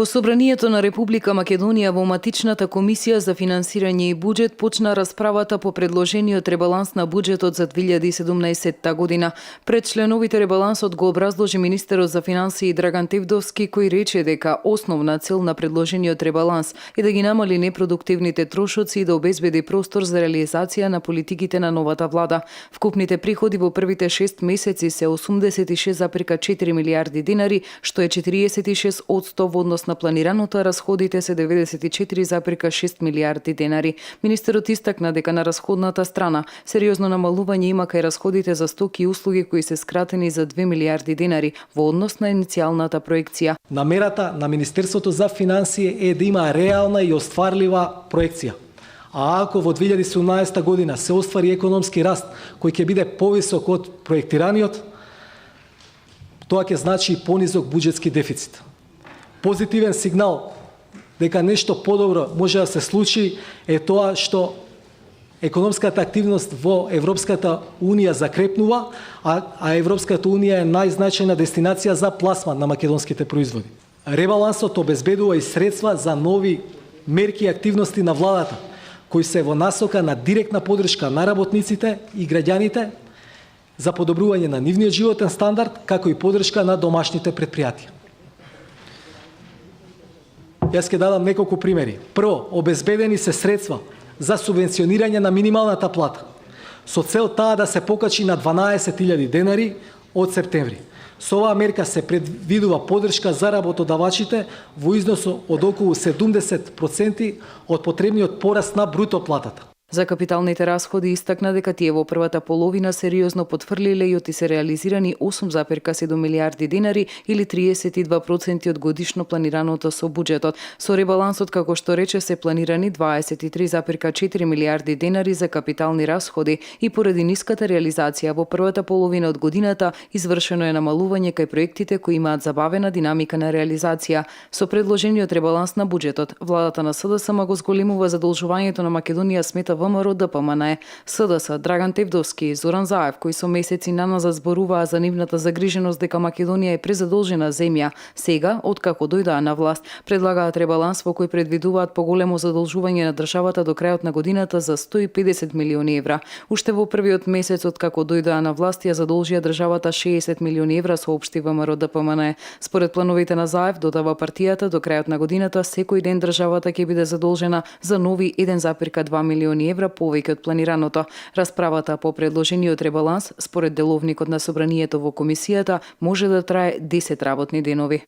Во Собранието на Република Македонија во матичната комисија за финансирање и буџет почна расправата по предложениот ребаланс на буџетот за 2017 година. Пред членовите ребалансот го образложи министерот за финансии Драган Тевдовски, кој рече дека основна цел на предложениот ребаланс е да ги намали непродуктивните трошоци и да обезбеди простор за реализација на политиките на новата влада. Вкупните приходи во првите 6 месеци се 86,4 милиарди динари, што е 46% во однос на планираното, а расходите се 94,6 милиарди денари. Министерот истакна дека на расходната страна сериозно намалување има кај расходите за стоки и услуги кои се скратени за 2 милиарди денари во однос на иницијалната проекција. Намерата на Министерството за финансии е да има реална и остварлива проекција. А ако во 2017 година се оствари економски раст кој ќе биде повисок од проектираниот, тоа ќе значи и понизок буџетски дефицит. Позитивен сигнал дека нешто подобро може да се случи е тоа што економската активност во Европската Унија закрепнува, а Европската Унија е најзначајна дестинација за пласман на македонските производи. Ребалансот обезбедува и средства за нови мерки и активности на владата, кои се во насока на директна поддршка на работниците и граѓаните за подобрување на нивниот животен стандард, како и поддршка на домашните предпријатија. Јас ќе дадам неколку примери. Прво, обезбедени се средства за субвенционирање на минималната плата, со цел таа да се покачи на 12.000 денари од септември. Со оваа мерка се предвидува поддршка за работодавачите во износ од околу 70% од потребниот пораст на бруто платата. За капиталните расходи истакна дека тие во првата половина сериозно потврлиле и се реализирани 8,7 милиарди денари или 32% од годишно планираното со буџетот. Со ребалансот, како што рече, се планирани 23,4 милиарди денари за капитални расходи и поради ниската реализација во првата половина од годината извршено е намалување кај проектите кои имаат забавена динамика на реализација. Со предложениот ребаланс на буџетот, владата на СДСМ го зголемува задолжувањето на Македонија, смета ВМРО ДПМН, СДС, Драган Тевдовски и Зоран Заев, кои со месеци наназад зборуваа за нивната загриженост дека Македонија е презадолжена земја, сега, откако дојдаа на власт, предлагаат ребаланс во кој предвидуваат поголемо задолжување на државата до крајот на годината за 150 милиони евра. Уште во првиот месец откако дојдаа на власт ја задолжија државата 60 милиони евра, соопшти ВМРО ДПМН. Според плановите на Заев, додава партијата, до крајот на годината секој ден државата ќе биде задолжена за нови 1,2 милиони евра повеќе од планираното. Расправата по предложениот ребаланс, според деловникот на Собранието во комисијата, може да трае 10 работни денови.